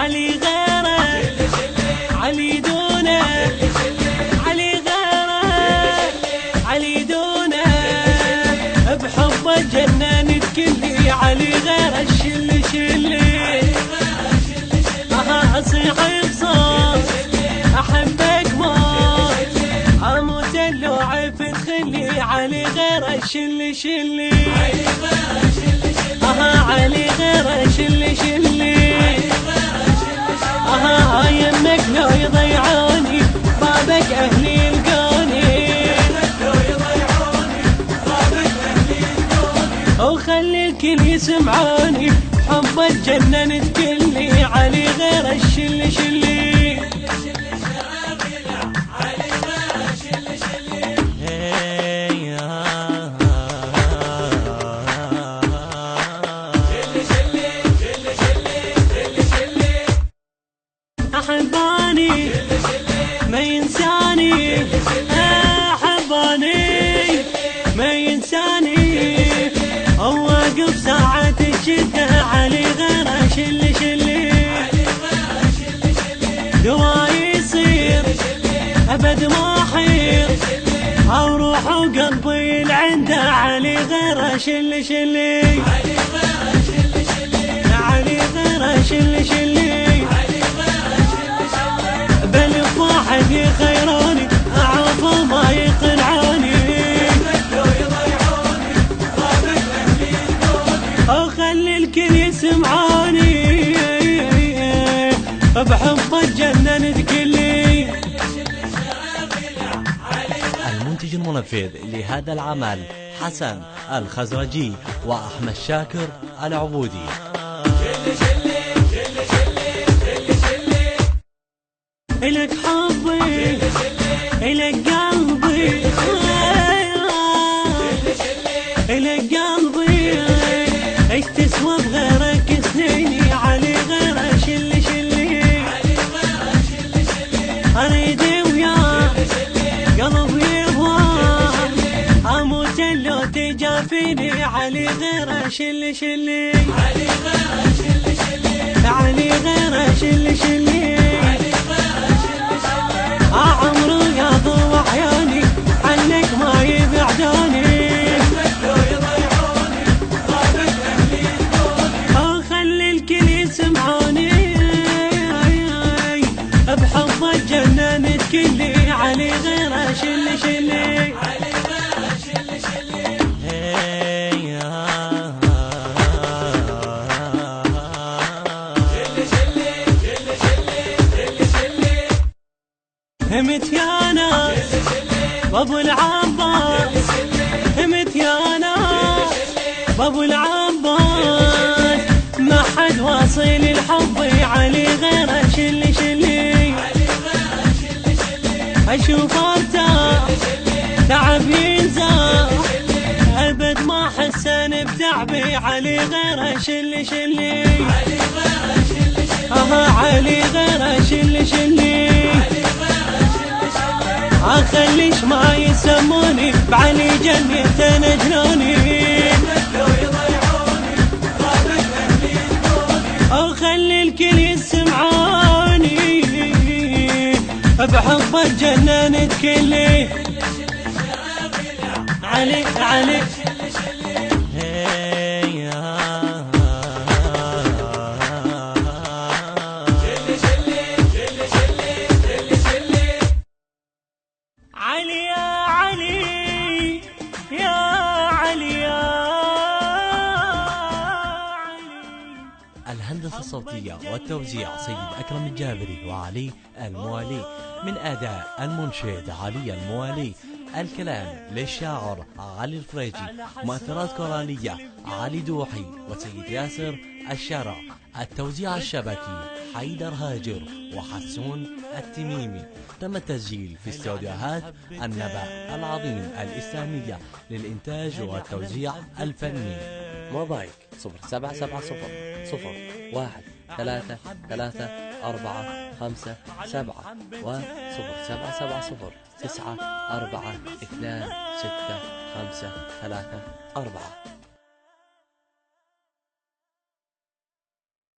علي غيره علي دونه علي غيره علي دونه بحبه جننت كلي علي غيره الشل شلي اصيح بصوت احبك موت اموت اللوعي في الخلي علي غيره الشل شلي علي غيره شل شلي يمك لو يضيعوني بابك اهلي يلقوني وخلي الكل يسمعوني حب اتجننت كلي علي غير الشل شلي أحباني ما ينساني أحباني ما ينساني أوقف ساعة الشدة علي غيره شل شلي دواي يصير أبد ما حير أو روح وقلبي لعنده علي غيره شل شلي علي غيره شل شلي واحد يخيروني أعوف ما يقنعوني وخلي الكل يسمعوني بحب اتجننت كلي. المنتج المنفذ لهذا العمل حسن الخزرجي وأحمد شاكر العبودي. إلك حبي إلك قلبي إلك قلبي إيش تسوى بغيرك سنيني علي غيره شل شلي أريد وياه قلبي يبغاه أموت لو تجافيني علي غيره شل شلي علي غيره شل شلي عمرو يا ضوء عيوني عنك ما يبعدوني خلي الكل يسمعوني بحب اتجننت كلي علي غيره شل شلي همت يا ناس بابو العباس همت يا ناس بابو العباس ما حد واصل الحب علي غيره شل شلي اشوف ارتاح تعب ينزاح ابد ما حسن بتعبي علي غيره شل شلي علي غيره شل شلي اخليش ما يسموني بعلي جنة نجنوني اخلي الكل يسمعوني بحب اتجننت كلي علي علي علي يا علي يا علي يا علي. الهندسة الصوتية والتوزيع سيد أكرم الجابري وعلي الموالي، من أداء المنشد علي الموالي، الكلام للشاعر علي الفريجي، مؤثرات قرآنية علي دوحي وسيد ياسر الشرع، التوزيع الشبكي حيدر هاجر وحسون التميمي. تم التسجيل في استوديوهات النبأ العظيم الإسلامية للإنتاج والتوزيع الفني. موبايل 0770 01 3 3 4 5 7 و0 7 7 0 9 4 2 6 5 3 4.